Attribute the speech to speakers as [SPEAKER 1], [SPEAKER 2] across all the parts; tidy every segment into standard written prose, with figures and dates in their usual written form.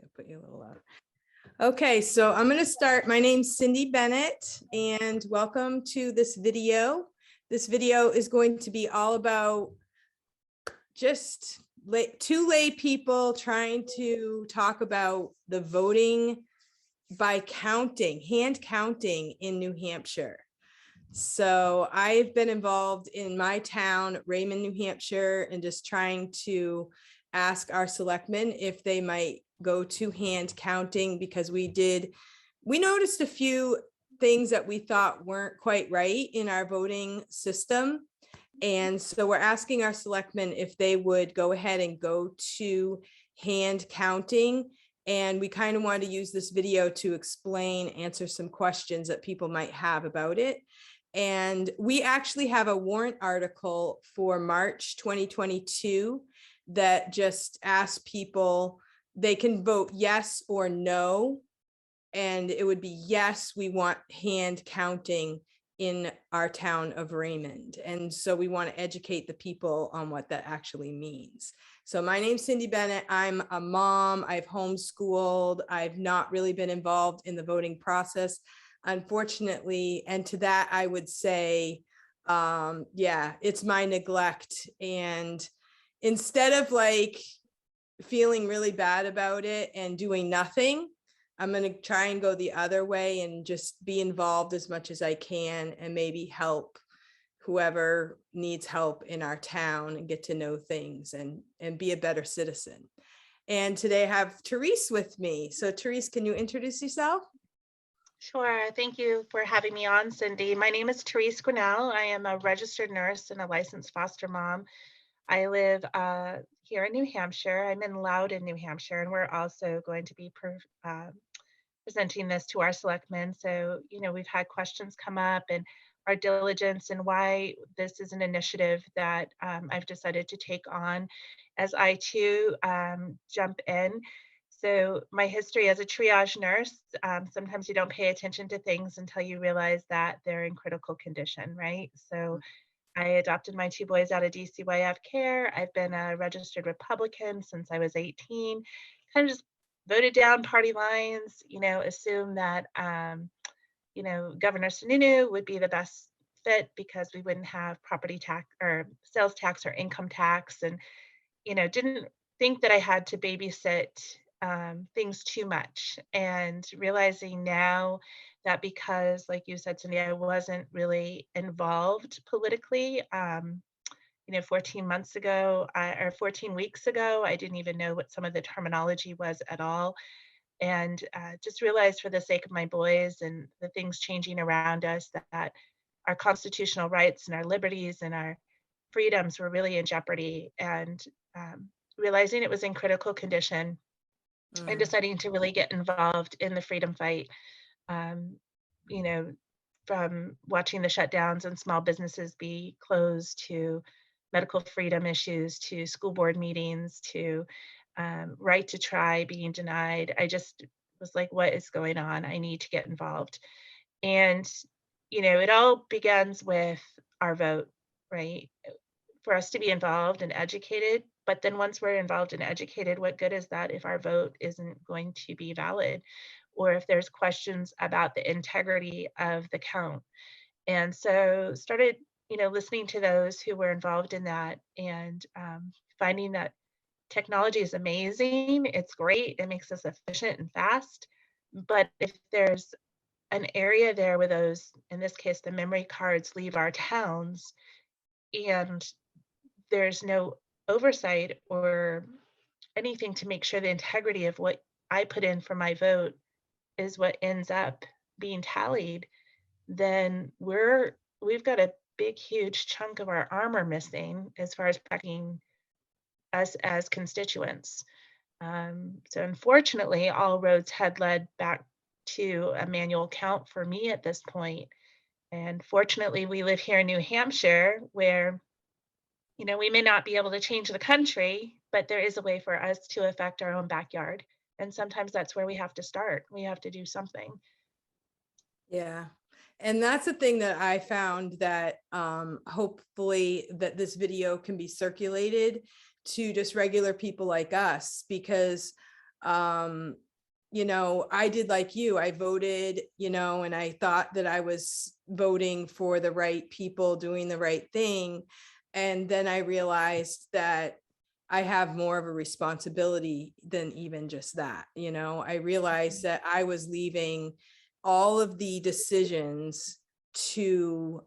[SPEAKER 1] gonna put you a little louder. Okay, so I'm gonna start. My name's Cindy Bennett, and welcome to this video. This video is going to be all about just two lay people trying to talk about the voting by counting, hand counting in New Hampshire. So I've been involved in my town, Raymond, New Hampshire, and just trying to ask our selectmen if they might go to hand counting, because we noticed a few things that we thought weren't quite right in our voting system. And so we're asking our selectmen if they would go ahead and go to hand counting. And we kind of wanted to use this video to answer some questions that people might have about it. And we actually have a warrant article for March 2022 that just asks people, they can vote yes or no. And it would be yes, we want hand counting in our town of Raymond. And so we want to educate the people on what that actually means. So my name's Cindy Bennett. I'm a mom. I've homeschooled. I've not really been involved in the voting process, unfortunately. And to that, I would say, yeah, it's my neglect. And instead of like feeling really bad about it and doing nothing, I'm going to try and go the other way and just be involved as much as I can and maybe help whoever needs help in our town and get to know things and be a better citizen. And today I have Therese with me. So Therese, can you introduce yourself?
[SPEAKER 2] Sure. Thank you for having me on, Cindy. My name is Therese Grinnell. I am a registered nurse and a licensed foster mom. I live here in New Hampshire. I'm in Loudon, New Hampshire, and we're also going to be presenting this to our selectmen. So, we've had questions come up and our diligence and why this is an initiative that I've decided to take on as I too jump in. So my history as a triage nurse, sometimes you don't pay attention to things until you realize that they're in critical condition, right? So I adopted my two boys out of DCYF care. I've been a registered Republican since I was 18, kind of just voted down party lines, assumed that, Governor Sununu would be the best fit because we wouldn't have property tax or sales tax or income tax, and, didn't think that I had to babysit things too much. And realizing now that because, like you said, Cindy, I wasn't really involved politically. 14 months ago or 14 weeks ago, I didn't even know what some of the terminology was at all. And just realized for the sake of my boys and the things changing around us that our constitutional rights and our liberties and our freedoms were really in jeopardy. And realizing it was in critical condition and deciding to really get involved in the freedom fight, you know, from watching the shutdowns and small businesses be closed to medical freedom issues to school board meetings to right to try being denied. I just was like, what is going on? I need to get involved. And, it all begins with our vote, right? For us to be involved and educated. But then once we're involved and educated, what good is that if our vote isn't going to be valid? Or if there's questions about the integrity of the count. And so started, listening to those who were involved in that and finding that technology is amazing. It's great. It makes us efficient and fast. But if there's an area there where those, in this case, the memory cards leave our towns and there's no oversight or anything to make sure the integrity of what I put in for my vote is what ends up being tallied, then we've got a big, huge chunk of our armor missing as far as protecting us as constituents. So unfortunately, all roads had led back to a manual count for me at this point. And fortunately, we live here in New Hampshire where, we may not be able to change the country, but there is a way for us to affect our own backyard. And sometimes that's where we have to start. We have to do something.
[SPEAKER 1] Yeah. And that's the thing that I found that hopefully that this video can be circulated to just regular people like us, because um, you know, I did like you, I voted, you know, and I thought that I was voting for the right people, doing the right thing. And then I realized that I have more of a responsibility than even just that. You know, I realized that I was leaving all of the decisions to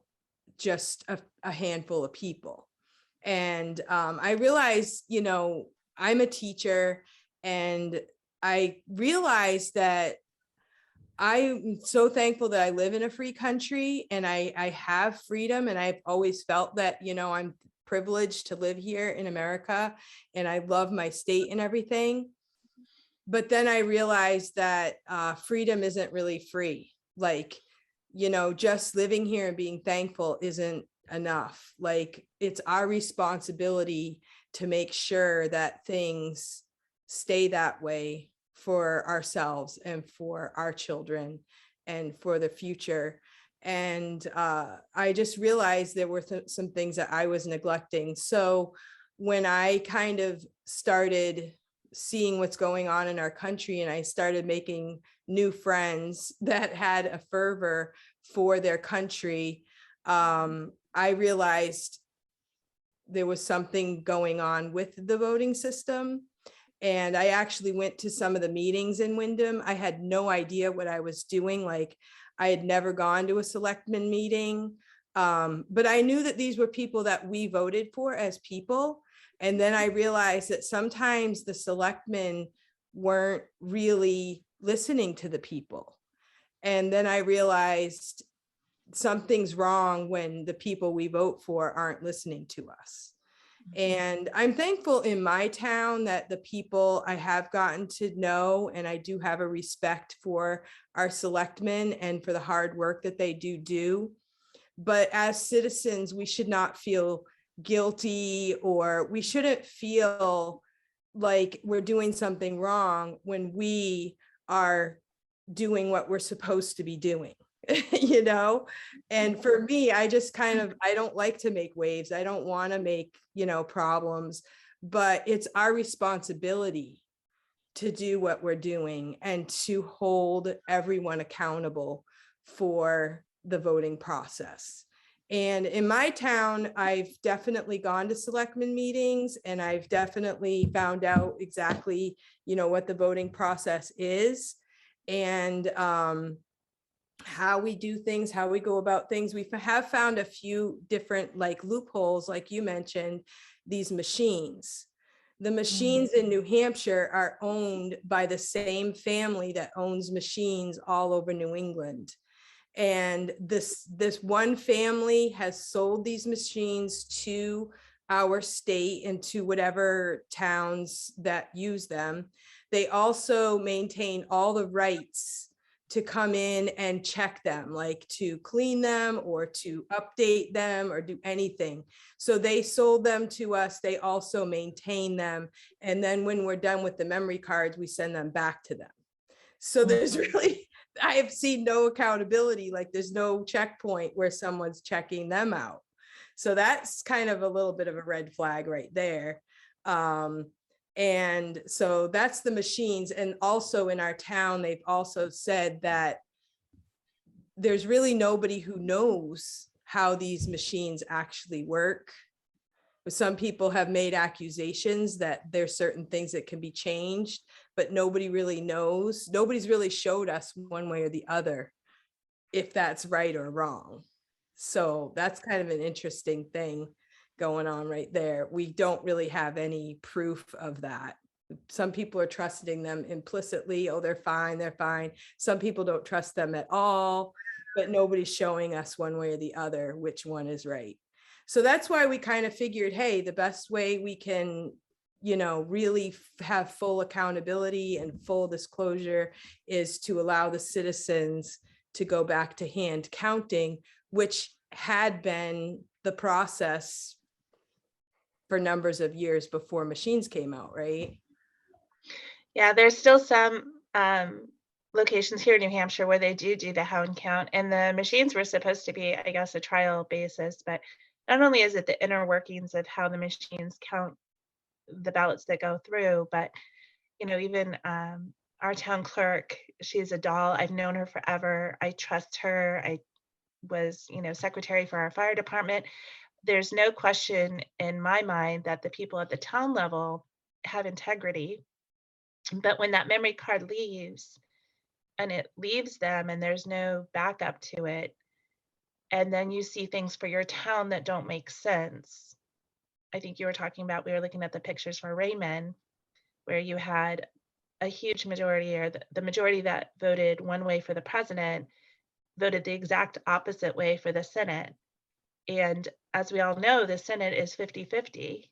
[SPEAKER 1] just a handful of people. And I realized, you know, I'm a teacher, and I realized that I'm so thankful that I live in a free country, and I have freedom, and I've always felt that, you know, I'm privileged to live here in America, and I love my state and everything. But then I realized that freedom isn't really free. Like, you know, just living here and being thankful isn't enough. Like, it's our responsibility to make sure that things stay that way for ourselves and for our children and for the future. And I just realized there were some things that I was neglecting. So when I kind of started seeing what's going on in our country, and I started making new friends that had a fervor for their country, I realized there was something going on with the voting system. And I actually went to some of the meetings in Windham. I had no idea what I was doing. Like, I had never gone to a selectman meeting. But I knew that these were people that we voted for as people. And then I realized that sometimes the selectmen weren't really listening to the people. And then I realized something's wrong when the people we vote for aren't listening to us. And I'm thankful in my town that the people I have gotten to know, and I do have a respect for our selectmen and for the hard work that they do. But as citizens, we should not feel guilty, or we shouldn't feel like we're doing something wrong when we are doing what we're supposed to be doing. You know, and for me, I just kind of, I don't like to make waves. I don't want to make, you know, problems, but it's our responsibility to do what we're doing and to hold everyone accountable for the voting process. And in my town, I've definitely gone to selectmen meetings, and I've definitely found out exactly, you know, what the voting process is, and how we do things, how we go about things. We have found a few different like loopholes, like you mentioned, these machines. The machines in New Hampshire are owned by the same family that owns machines all over New England. And this one family has sold these machines to our state and to whatever towns that use them. They also maintain all the rights to come in and check them, like to clean them or to update them or do anything. So they sold them to us. They also maintain them. And then when we're done with the memory cards, we send them back to them. So there's really, I have seen no accountability. Like, there's no checkpoint where someone's checking them out. So that's kind of a little bit of a red flag right there. And so that's the machines. And also in our town, they've also said that there's really nobody who knows how these machines actually work. Some people have made accusations that there's certain things that can be changed, but nobody really knows. Nobody's really showed us one way or the other if that's right or wrong. So that's kind of an interesting thing going on right there. We don't really have any proof of that. Some people are trusting them implicitly. Oh, they're fine, they're fine. Some people don't trust them at all, but nobody's showing us one way or the other which one is right. So that's why we kind of figured, hey, the best way we can, you know, really have full accountability and full disclosure is to allow the citizens to go back to hand counting, which had been the process for numbers of years before machines came out, right?
[SPEAKER 2] Yeah, there's still some locations here in New Hampshire where they do the hound count, and the machines were supposed to be, I guess, a trial basis. But not only is it the inner workings of how the machines count the ballots that go through, but even our town clerk, she's a doll. I've known her forever. I trust her. I was, secretary for our fire department. There's no question in my mind that the people at the town level have integrity. But when that memory card leaves and it leaves them and there's no backup to it, and then you see things for your town that don't make sense. I think you were talking about, we were looking at the pictures for Raymond, where you had a huge majority, or the majority that voted one way for the president voted the exact opposite way for the Senate. And as we all know, the Senate is 50-50.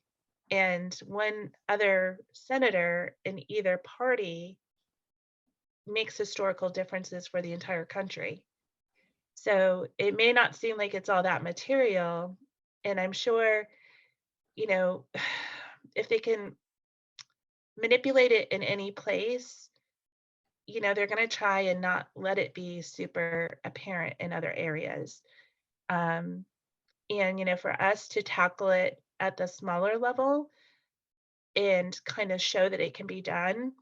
[SPEAKER 2] And one other senator in either party makes historical differences for the entire country. So it may not seem like it's all that material. And I'm sure, you know, if they can manipulate it in any place, they're going to try and not let it be super apparent in other areas. Um, and, for us to tackle it at the smaller level and kind of show that it can be done,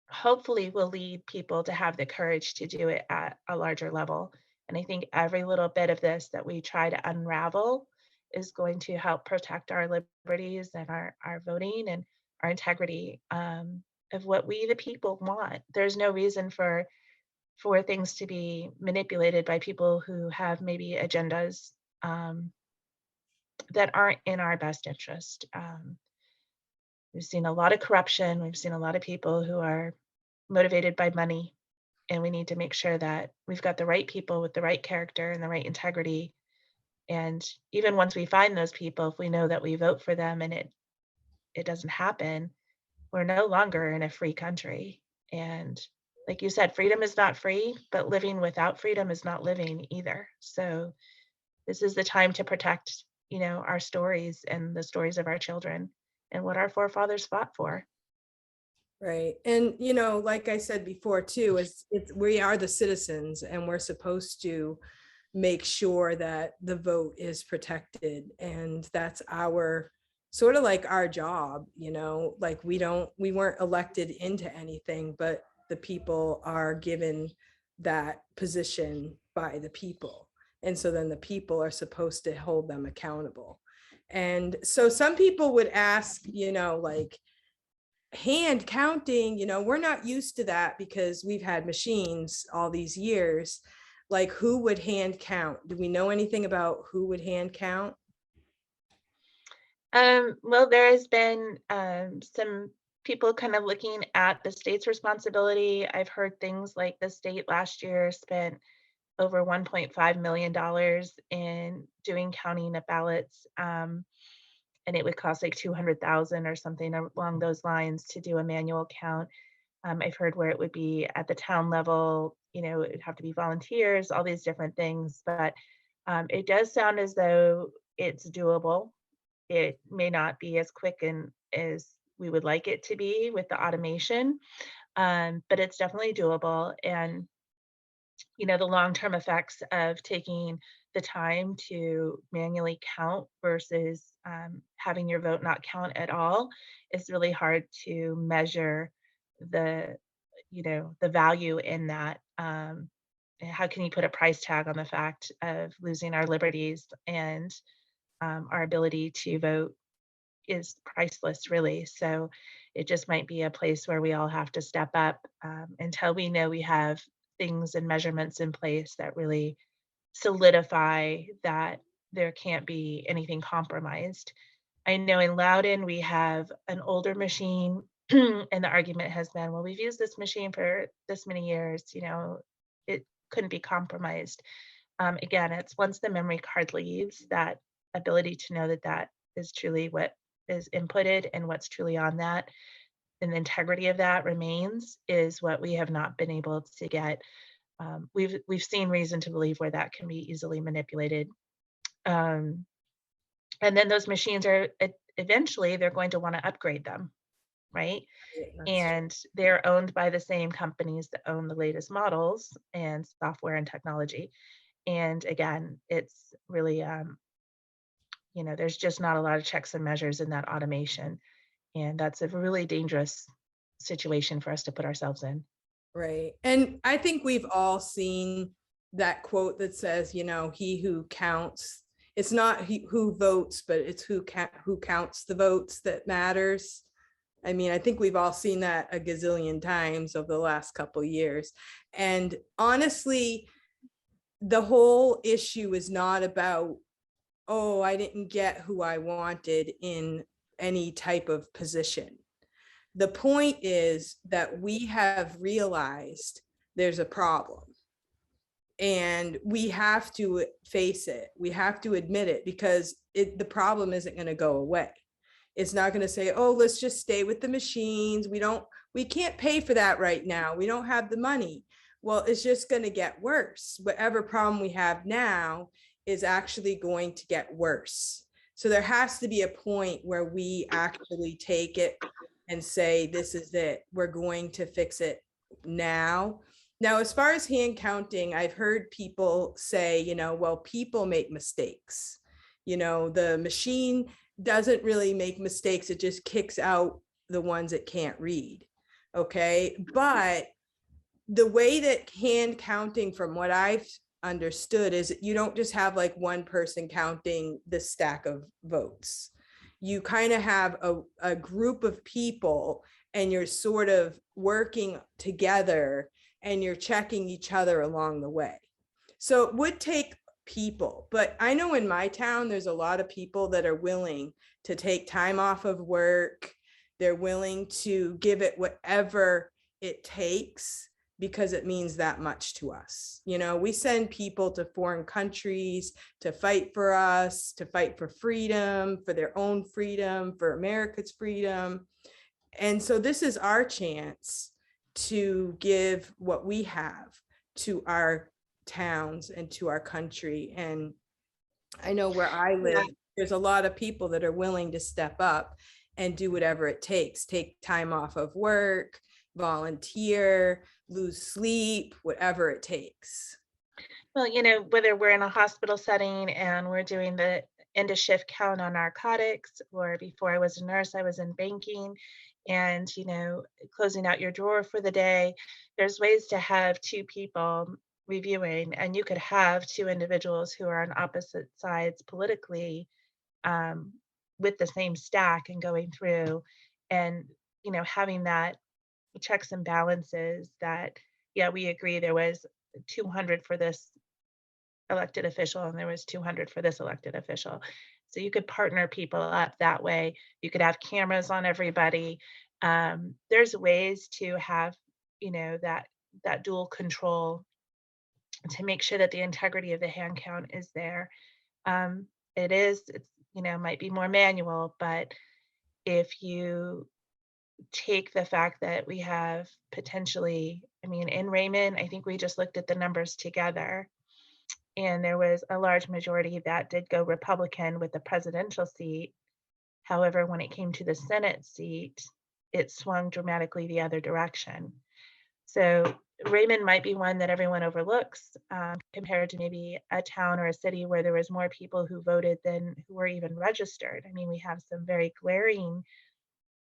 [SPEAKER 2] hopefully will lead people to have the courage to do it at a larger level. And I think every little bit of this that we try to unravel is going to help protect our liberties and our voting and our integrity, of what we the people want. There's no reason for things to be manipulated by people who have maybe agendas, that aren't in our best interest. We've seen a lot of corruption. We've seen a lot of people who are motivated by money, and we need to make sure that we've got the right people with the right character and the right integrity. And even once we find those people, if we know that we vote for them and it doesn't happen, we're no longer in a free country. And like you said, freedom is not free, but living without freedom is not living either. So this is the time to protect, our stories and the stories of our children and what our forefathers fought for.
[SPEAKER 1] Right. And, like I said before too, we are the citizens and we're supposed to make sure that the vote is protected. And that's our sort of like our job, like we weren't elected into anything, but the people are given that position by the people. And so then the people are supposed to hold them accountable. And so some people would ask, like, hand counting, we're not used to that because we've had machines all these years. Like, who would hand count? Do we know anything about who would hand count?
[SPEAKER 2] Well, there has been some people kind of looking at the state's responsibility. I've heard things like the state last year spent over $1.5 million in doing counting of ballots. And it would cost like 200,000 or something along those lines to do a manual count. I've heard where it would be at the town level, it would have to be volunteers, all these different things. But it does sound as though it's doable. It may not be as quick and as we would like it to be with the automation, but it's definitely doable. And the long-term effects of taking the time to manually count versus having your vote not count at all is really hard to measure the the value in that. And how can you put a price tag on the fact of losing our liberties, and our ability to vote is priceless, really. So it just might be a place where we all have to step up, until we know we have things and measurements in place that really solidify that there can't be anything compromised. I know in Loudon we have an older machine, and the argument has been, well, we've used this machine for this many years, it couldn't be compromised. Again, it's once the memory card leaves, that ability to know that that is truly what is inputted and what's truly on that, and the integrity of that remains, is what we have not been able to get. We've seen reason to believe where that can be easily manipulated. Um, and then those machines are eventually they're going to want to upgrade them, right?
[SPEAKER 1] That's true.
[SPEAKER 2] And they're owned by the same companies that own the latest models and software and technology. And again, it's really, there's just not a lot of checks and measures in that automation. And that's a really dangerous situation for us to put ourselves in.
[SPEAKER 1] Right. And I think we've all seen that quote that says, he who counts, it's not who votes, but it's who counts the votes that matters. I mean, I think we've all seen that a gazillion times over the last couple of years. And honestly, the whole issue is not about, oh, I didn't get who I wanted in any type of position. The point is that we have realized there's a problem and we have to face it. We have to admit it, because the problem isn't going to go away. It's not going to say, oh, let's just stay with the machines. We can't pay for that right now. We don't have the money. Well, it's just going to get worse. Whatever problem we have now is actually going to get worse. So there has to be a point where we actually take it and say, this is it. We're going to fix it now. Now, as far as hand counting, I've heard people say, well, people make mistakes. The machine doesn't really make mistakes. It just kicks out the ones it can't read. Okay. But the way that hand counting, from what I've understood, is you don't just have like one person counting the stack of votes. You kind of have a group of people and you're sort of working together and you're checking each other along the way. So it would take people, but I know in my town, there's a lot of people that are willing to take time off of work. They're willing to give it whatever it takes, because it means that much to us. We send people to foreign countries to fight for us, to fight for freedom, for their own freedom, for America's freedom. And so this is our chance to give what we have to our towns and to our country. And I know where I live, there's a lot of people that are willing to step up and do whatever it takes, take time off of work, volunteer, lose sleep, whatever it takes.
[SPEAKER 2] Well, whether we're in a hospital setting and we're doing the end of shift count on narcotics, or before I was a nurse, I was in banking and, closing out your drawer for the day, there's ways to have two people reviewing, and you could have two individuals who are on opposite sides politically, um, with the same stack and going through and, having that checks and balances that, yeah, we agree there was 200 for this elected official and there was 200 for this elected official. So you could partner people up that way. You could have cameras on everybody. There's ways to have, that dual control to make sure that the integrity of the hand count is there. It's, might be more manual, but if you take the fact that we have potentially, in Raymond, I think we just looked at the numbers together, and there was a large majority that did go Republican with the presidential seat. However, when it came to the Senate seat, it swung dramatically the other direction. So Raymond might be one that everyone overlooks, compared to maybe a town or a city where there was more people who voted than who were even registered. We have some very glaring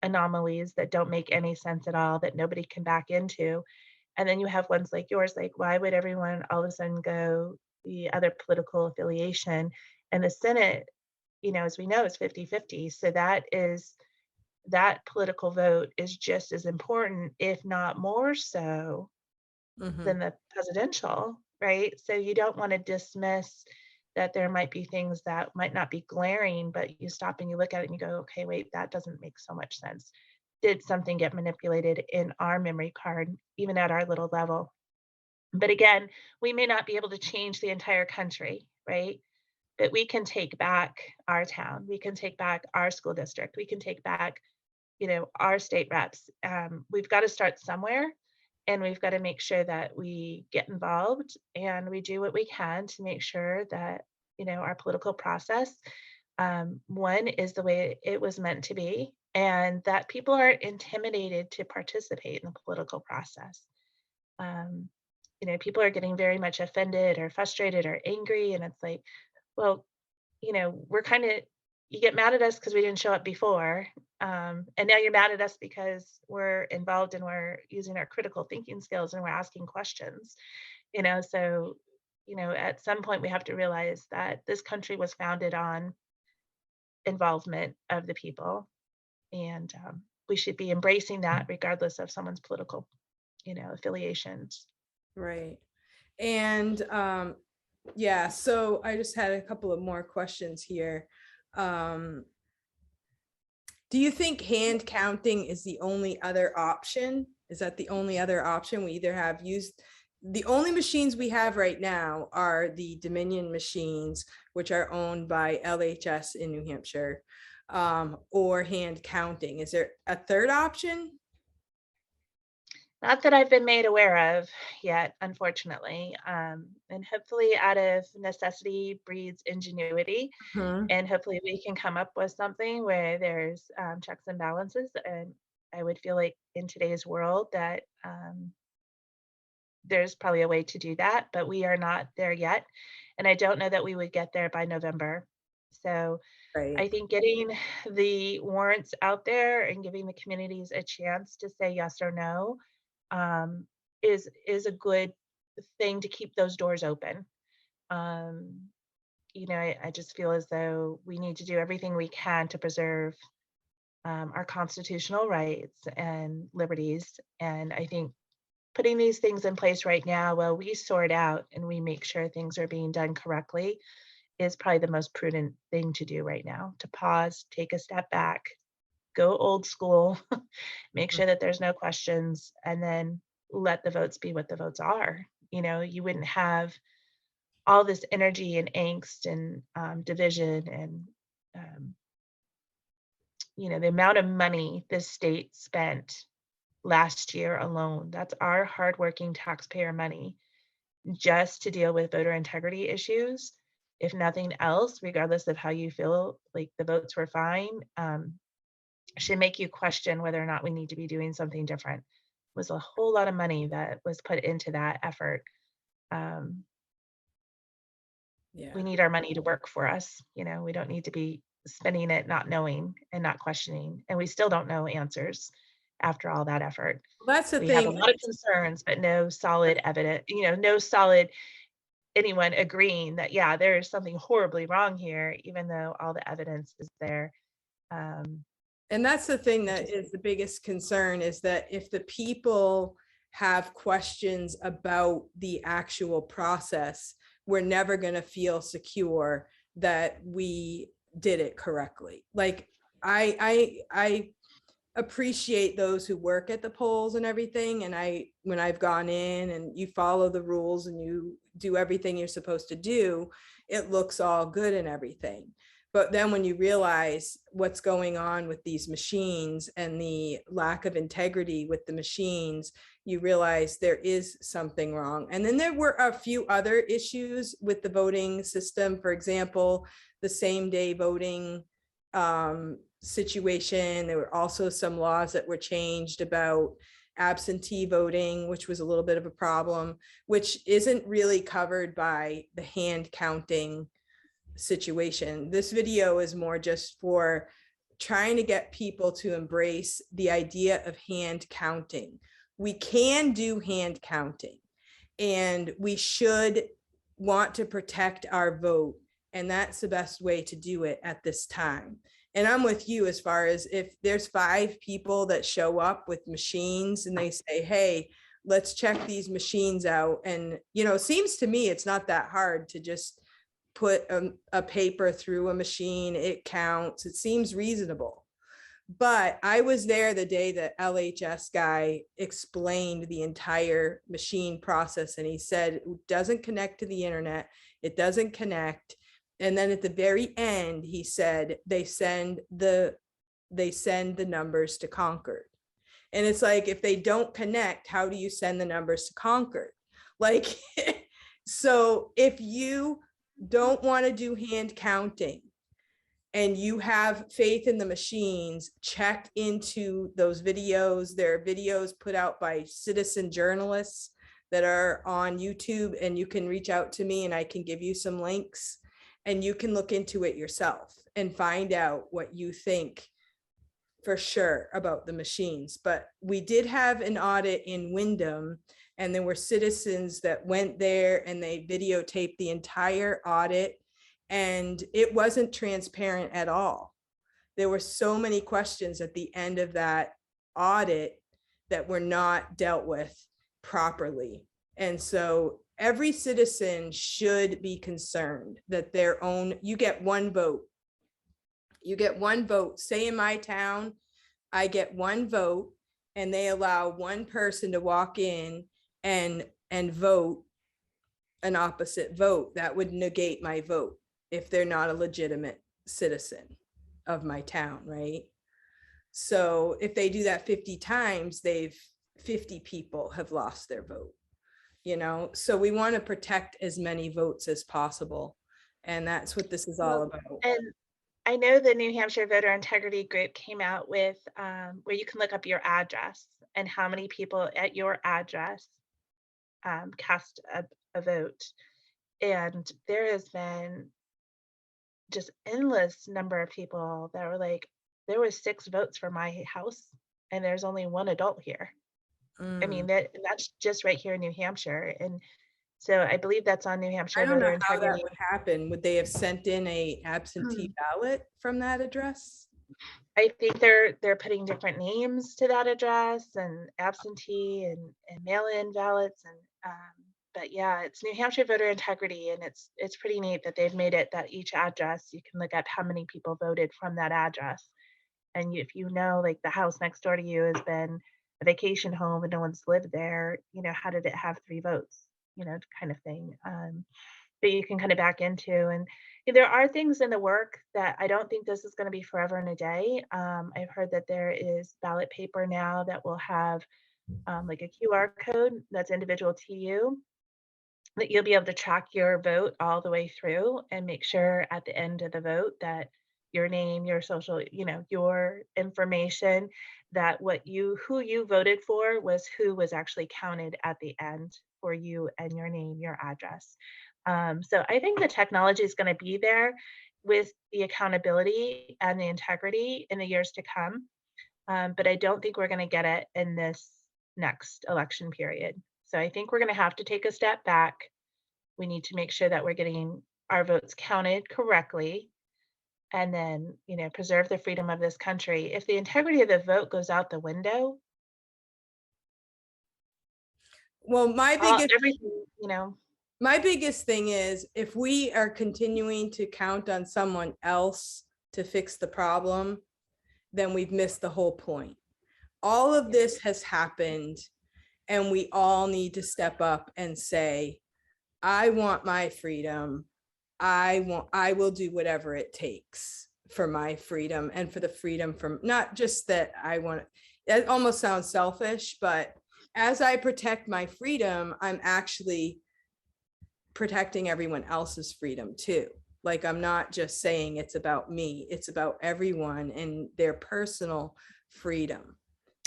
[SPEAKER 2] anomalies that don't make any sense at all, that nobody can back into. And then you have ones like yours, like why would everyone all of a sudden go the other political affiliation? And the Senate, as we know, is 50-50. So that political vote is just as important, if not more so, than the presidential, right? So you don't want to dismiss that there might be things that might not be glaring, but you stop and you look at it and you go, okay, wait, that doesn't make so much sense. Did something get manipulated in our memory card, even at our little level? But again, we may not be able to change the entire country, right? But we can take back our town. We can take back our school district. We can take back, our state reps. We've got to start somewhere, and we've got to make sure that we get involved and we do what we can to make sure that, our political process, one, is the way it was meant to be, and that people aren't intimidated to participate in the political process. Um, People are getting very much offended or frustrated or angry, and it's like, well, we're kind of you get mad at us because we didn't show up before. And now you're mad at us because we're involved and we're using our critical thinking skills and we're asking questions, so, at some point we have to realize that this country was founded on involvement of the people, and we should be embracing that regardless of someone's political, affiliations.
[SPEAKER 1] Right. And yeah, so I just had a couple of more questions here. Um, do you think hand counting is the only other option? Is that the only other option? We either have used, the only machines we have right now are the Dominion machines, which are owned by LHS in New Hampshire, or hand counting. Is there a third option?
[SPEAKER 2] Not that I've been made aware of yet, unfortunately. And hopefully, out of necessity breeds ingenuity.
[SPEAKER 1] Hmm.
[SPEAKER 2] And hopefully, we can come up with something where there's checks and balances. And I would feel like in today's world that there's probably a way to do that, but we are not there yet. And I don't know that we would get there by November. So I
[SPEAKER 1] Right.
[SPEAKER 2] think getting the warrants out there and giving the communities a chance to say yes or no um, is a good thing to keep those doors open. Um, I just feel as though we need to do everything we can to preserve our constitutional rights and liberties. And I think putting these things in place right now while we sort out and we make sure things are being done correctly is probably the most prudent thing to do right now, to pause, take a step back, go old school, make sure that there's no questions, and then let the votes be what the votes are. You wouldn't have all this energy and angst and division and um, the amount of money this state spent last year alone. That's our hardworking taxpayer money just to deal with voter integrity issues. If nothing else, regardless of how you feel, like the votes were fine, should make you question whether or not we need to be doing something different. It was a whole lot of money that was put into that effort. Um,
[SPEAKER 1] Yeah.
[SPEAKER 2] we need our money to work for us. We don't need to be spending it not knowing and not questioning. And we still don't know answers after all that effort.
[SPEAKER 1] Well, that's the
[SPEAKER 2] We have a
[SPEAKER 1] thing.
[SPEAKER 2] lot of concerns, but no solid evidence, no solid anyone agreeing that, yeah, there is something horribly wrong here, even though all the evidence is there. Um,
[SPEAKER 1] And that's the thing that
[SPEAKER 2] just
[SPEAKER 1] is the biggest concern, is that if the people have questions about the actual process, we're never going to feel secure that we did it correctly. Like I appreciate those who work at the polls and everything. And when I've gone in and you follow the rules and you do everything you're supposed to do, it looks all good and everything. But then when you realize what's going on with these machines and the lack of integrity with the machines, you realize there is something wrong. And then there were a few other issues with the voting system. For example, the same day voting situation. There were also some laws that were changed about absentee voting, which was a little bit of a problem, which isn't really covered by the hand counting situation. This video is more just for trying to get people to embrace the idea of hand counting. We can do hand counting, and we should want to protect our vote. And that's the best way to do it at this time. And I'm with you as far as if there's 5 people that show up with machines and they say, hey, let's check these machines out. And, it seems to me it's not that hard to just put a paper through a machine. It counts. It seems reasonable. But I was there the day that LHS guy explained the entire machine process. And he said, it doesn't connect to the internet. It doesn't connect. And then at the very end, he said, they send the numbers to Concord. And it's like, if they don't connect, how do you send the numbers to Concord? Like, so if you don't want to do hand counting and you have faith in the machines, check into those videos. There are videos put out by citizen journalists that are on YouTube, and you can reach out to me and I can give you some links and you can look into it yourself. and find out what you think for sure about the machines. But we did have an audit in Wyndham, and there were citizens that went there and they videotaped the entire audit, and it wasn't transparent at all. There were so many questions at the end of that audit that were not dealt with properly. And so every citizen should be concerned that their own, you get one vote. You get one vote. Say in my town, I get one vote, and they allow one person to walk in and vote an opposite vote. That would negate my vote if they're not a legitimate citizen of my town, right? So if they do that 50 times, 50 people have lost their vote, you know? So we want to protect as many votes as possible. And that's what this is all about.
[SPEAKER 2] And I know the New Hampshire Voter Integrity Group came out with where you can look up your address and how many people at your address cast a vote. And there has been just endless number of people that were like, there was 6 votes for my house and there's only one adult here. I mean, that's just right here in New Hampshire. And so I believe that's on New Hampshire
[SPEAKER 1] I don't
[SPEAKER 2] Voter
[SPEAKER 1] know how that
[SPEAKER 2] Integrity.
[SPEAKER 1] would happen. Would they have sent in a absentee ballot from that address?
[SPEAKER 2] I think they're putting different names to that address and absentee and mail-in ballots and but yeah, it's New Hampshire Voter Integrity, and it's pretty neat that they've made it that each address you can look up how many people voted from that address. And if you know, like the house next door to you has been a vacation home and no one's lived there, you know, how did it have 3 votes? You know, kind of thing. That you can kind of back into. And there are things in the work that I don't think this is going to be forever and a day. I've heard that there is ballot paper now that will have like a QR code that's individual to you, that you'll be able to track your vote all the way through and make sure at the end of the vote that your name, your social, you know, your information, that who you voted for was who was actually counted at the end for you and your name, your address. So I think the technology is going to be there with the accountability and the integrity in the years to come. But I don't think we're going to get it in this next election period. So I think we're going to have to take a step back. We need to make sure that we're getting our votes counted correctly and then, you know, preserve the freedom of this country. If the integrity of the vote goes out the window,
[SPEAKER 1] Well,
[SPEAKER 2] everything, you know.
[SPEAKER 1] My biggest thing is if we are continuing to count on someone else to fix the problem, then we've missed the whole point. All of this has happened, and we all need to step up and say, I want my freedom. I will do whatever it takes for my freedom and for the freedom from, not just that I want, it almost sounds selfish, but as I protect my freedom, I'm actually protecting everyone else's freedom too. Like, I'm not just saying it's about me, it's about everyone and their personal freedom.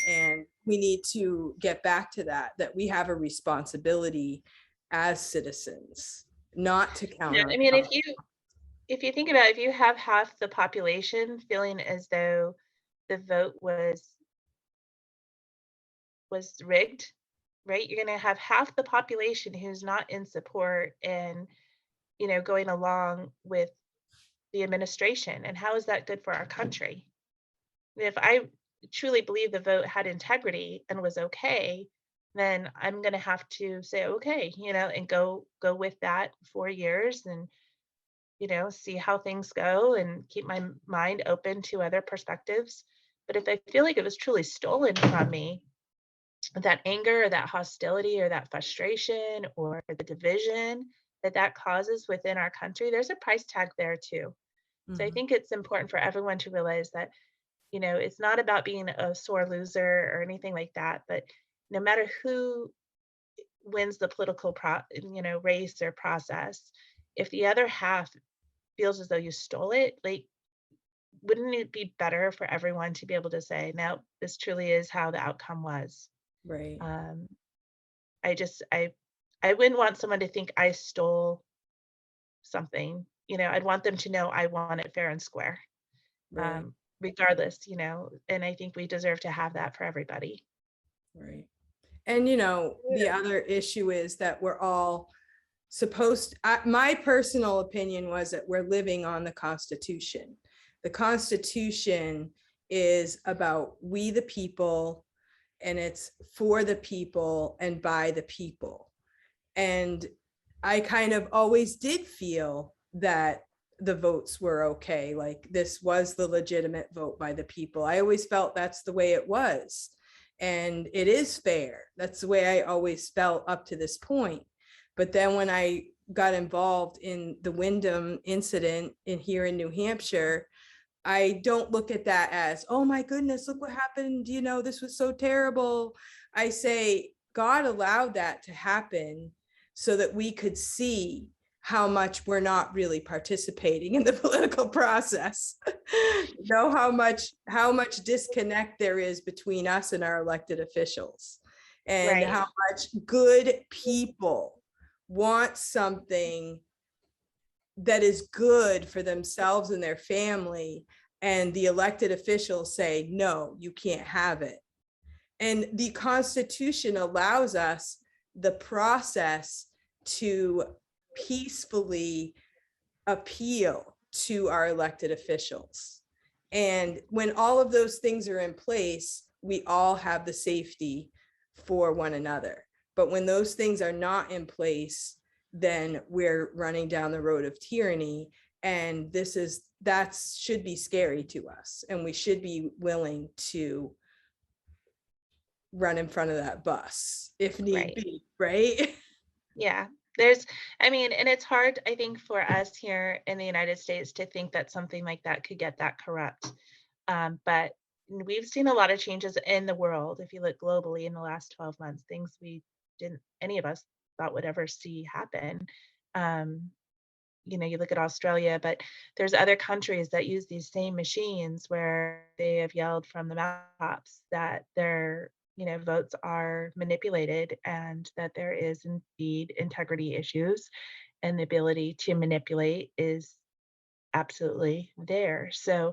[SPEAKER 1] And we need to get back to that we have a responsibility as citizens not to count
[SPEAKER 2] Yeah,
[SPEAKER 1] on.
[SPEAKER 2] I mean, if you think about it, if you have half the population feeling as though the vote was rigged, right? You're going to have half the population who's not in support and, you know, going along with the administration. And how is that good for our country? If I truly believe the vote had integrity and was okay, then I'm going to have to say, okay, you know, and go with that 4 years and, you know, see how things go and keep my mind open to other perspectives. But if I feel like it was truly stolen from me, that anger or that hostility or that frustration or the division that causes within our country, there's a price tag there too. So I think it's important for everyone to realize that, you know, it's not about being a sore loser or anything like that, but no matter who wins the political race or process, if the other half feels as though you stole it, like, wouldn't it be better for everyone to be able to say, no, this truly is how the outcome was?
[SPEAKER 1] Right.
[SPEAKER 2] I wouldn't want someone to think I stole something, I'd want them to know I want it fair and square,
[SPEAKER 1] Right,
[SPEAKER 2] regardless, and I think we deserve to have that for everybody.
[SPEAKER 1] right. And the other issue is that we're all my personal opinion was that we're living on the Constitution. The Constitution is about we the people, and it's for the people and by the people. And I kind of always did feel that the votes were okay. Like this was the legitimate vote by the people. I always felt that's the way it was. And it is fair. That's the way I always felt up to this point. But then when I got involved in the Wyndham incident here in New Hampshire, I don't look at that as, oh my goodness, look what happened. This was so terrible. I say, God allowed that to happen so that we could see how much we're not really participating in the political process. How much disconnect there is between us and our elected officials, and
[SPEAKER 2] Right.
[SPEAKER 1] how much good people want something that is good for themselves and their family, and the elected officials say, no, you can't have it. And the Constitution allows us the process to peacefully appeal to our elected officials. And when all of those things are in place, we all have the safety for one another. But when those things are not in place, then we're running down the road of tyranny. And that should be scary to us. And we should be willing to run in front of that bus if need
[SPEAKER 2] Right.
[SPEAKER 1] be, right?
[SPEAKER 2] Yeah. And it's hard, I think, for us here in the United States to think that something like that could get that corrupt. But we've seen a lot of changes in the world. If you look globally in the last 12 months, things we didn't, any of us thought would ever see happen. Um, you look at Australia, but there's other countries that use these same machines where they have yelled from the mountaintops that their votes are manipulated and that there is indeed integrity issues, and the ability to manipulate is absolutely there. So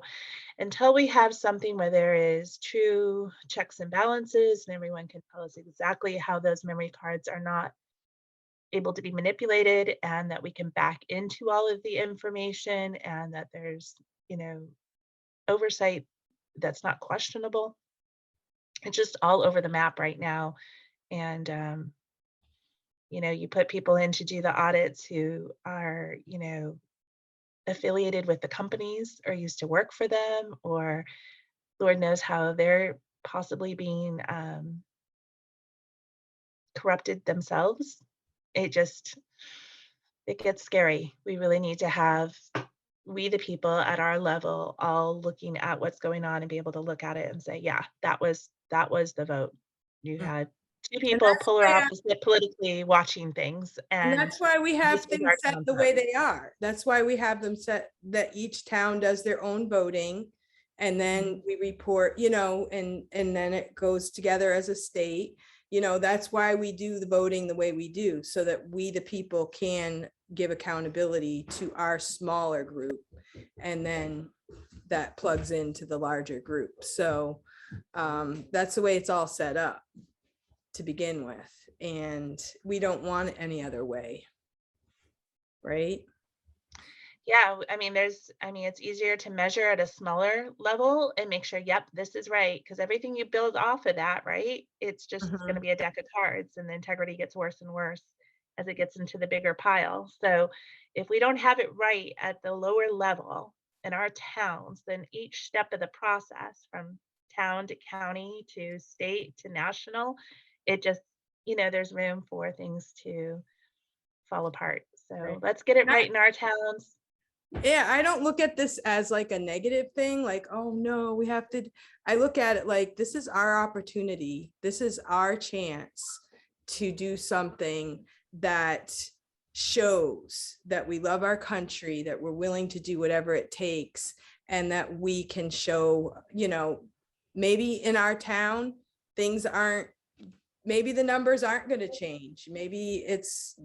[SPEAKER 2] until we have something where there is true checks and balances and everyone can tell us exactly how those memory cards are not able to be manipulated, and that we can back into all of the information, and that there's, you know, oversight that's not questionable. It's just all over the map right now. And, you put people in to do the audits who are, affiliated with the companies or used to work for them, or Lord knows how they're possibly being corrupted themselves. It just, it gets scary. We really need to have we the people at our level all looking at what's going on and be able to look at it and say, yeah, that was the vote. You
[SPEAKER 1] Mm.
[SPEAKER 2] had two
[SPEAKER 1] And
[SPEAKER 2] people polar opposite politically watching things, and
[SPEAKER 1] that's why we
[SPEAKER 2] this
[SPEAKER 1] have
[SPEAKER 2] was
[SPEAKER 1] things
[SPEAKER 2] our
[SPEAKER 1] set
[SPEAKER 2] town's
[SPEAKER 1] the way
[SPEAKER 2] vote.
[SPEAKER 1] they are. That's why we have them set that each town does their own voting. And then we report, and then it goes together as a state. That's why we do the voting the way we do, so that we, the people, can give accountability to our smaller group. And then that plugs into the larger group. So that's the way it's all set up to begin with. And we don't want it any other way. Right?
[SPEAKER 2] Yeah, it's easier to measure at a smaller level and make sure, yep, this is right, because everything you build off of that, right? It's just going to
[SPEAKER 1] Mhm.
[SPEAKER 2] be a deck of cards, and the integrity gets worse and worse as it gets into the bigger pile. So if we don't have it right at the lower level in our towns, then each step of the process, from town to county to state to national, it just, there's room for things to fall apart. So
[SPEAKER 1] Right.
[SPEAKER 2] let's get it
[SPEAKER 1] And
[SPEAKER 2] right in our towns.
[SPEAKER 1] yeah, I don't look at this as like a negative thing, like, oh no, we have to. I look at it like this is our opportunity. This is our chance to do something that shows that we love our country, that we're willing to do whatever it takes, and that we can show, maybe in our town, maybe the numbers aren't going to change. Maybe it's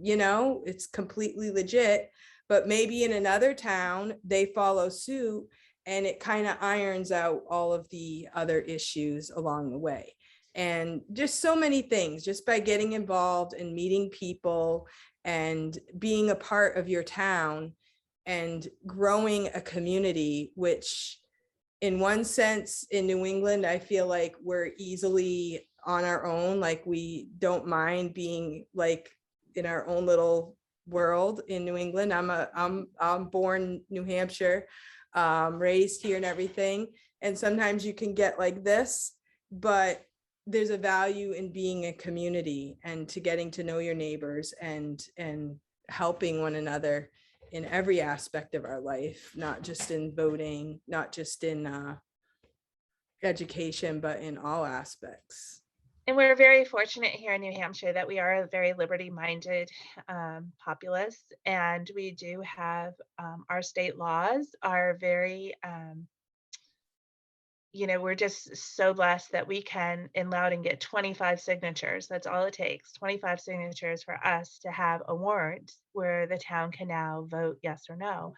[SPEAKER 1] completely legit. but maybe in another town, they follow suit and it kind of irons out all of the other issues along the way. And just so many things, just by getting involved and meeting people and being a part of your town and growing a community, which in one sense in New England, I feel like we're easily on our own. Like we don't mind being like in our own little world in New England. I'm born New Hampshire, raised here and everything. And sometimes you can get like this, but there's a value in being a community and to getting to know your neighbors and helping one another in every aspect of our life, not just in voting, not just in education, but in all aspects.
[SPEAKER 2] And we're very fortunate here in New Hampshire that we are a very liberty-minded populace, and we do have our state laws are very, we're just so blessed that we can in Loudoun get 25 signatures. That's all it takes, 25 signatures for us to have a warrant where the town can now vote yes or no.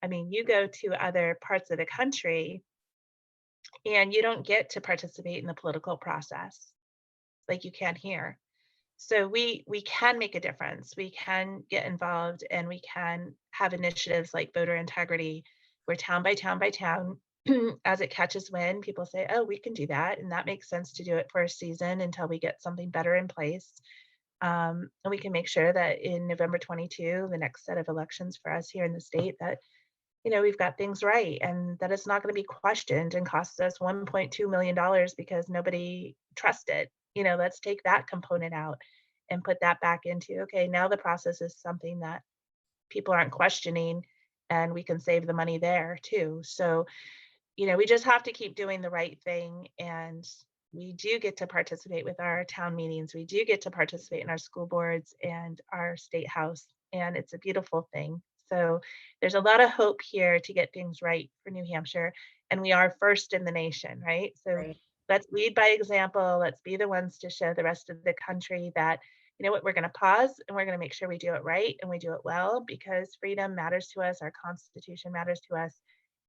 [SPEAKER 2] I mean, you go to other parts of the country and you don't get to participate in the political process like you can here. So we can make a difference. We can get involved and we can have initiatives like voter integrity, where town by town by town, as it catches wind, people say, oh, we can do that. And that makes sense to do it for a season until we get something better in place. And we can make sure that in November 22, the next set of elections for us here in the state, that we've got things right and that it's not going to be questioned and cost us $1.2 million because nobody trusts it. Let's take that component out and put that back into, okay, now the process is something that people aren't questioning and we can save the money there too. So, we just have to keep doing the right thing. And we do get to participate with our town meetings. We do get to participate in our school boards and our state house. And it's a beautiful thing. So there's a lot of hope here to get things right for New Hampshire. And we are first in the nation, right? So
[SPEAKER 1] Right.
[SPEAKER 2] let's lead by example. Let's be the ones to show the rest of the country that, you know what, we're going to pause and we're going to make sure we do it right and we do it well, because freedom matters to us. Our Constitution matters to us.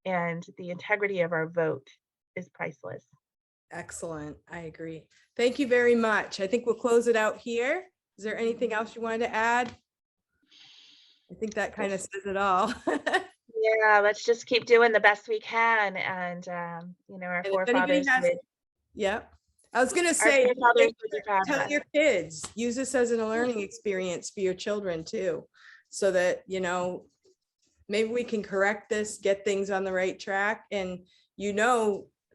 [SPEAKER 2] And the integrity of our vote is priceless.
[SPEAKER 1] Excellent. I agree. Thank you very much. I think we'll close it out here. Is there anything else you wanted to add? I think that kind of says it all.
[SPEAKER 2] Yeah, let's just keep doing the best we can. And, our
[SPEAKER 1] And if anybody
[SPEAKER 2] forefathers
[SPEAKER 1] has,
[SPEAKER 2] did.
[SPEAKER 1] yep. I was going to
[SPEAKER 2] Our
[SPEAKER 1] say,
[SPEAKER 2] forefathers would be proud of
[SPEAKER 1] tell
[SPEAKER 2] us.
[SPEAKER 1] your kids, use this as a learning experience for your children too, so that, maybe we can correct this, get things on the right track, and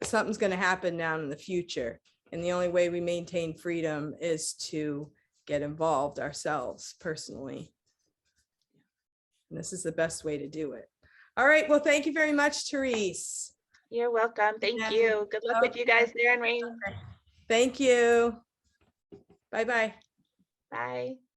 [SPEAKER 1] something's going to happen down in the future. And the only way we maintain freedom is to get involved ourselves personally. And this is the best way to do it. All right. Well, thank you very much, Therese.
[SPEAKER 2] You're welcome. Thank
[SPEAKER 1] Yeah.
[SPEAKER 2] you. Good luck with you guys there in rain.
[SPEAKER 1] Thank you. Bye-bye.
[SPEAKER 2] Bye.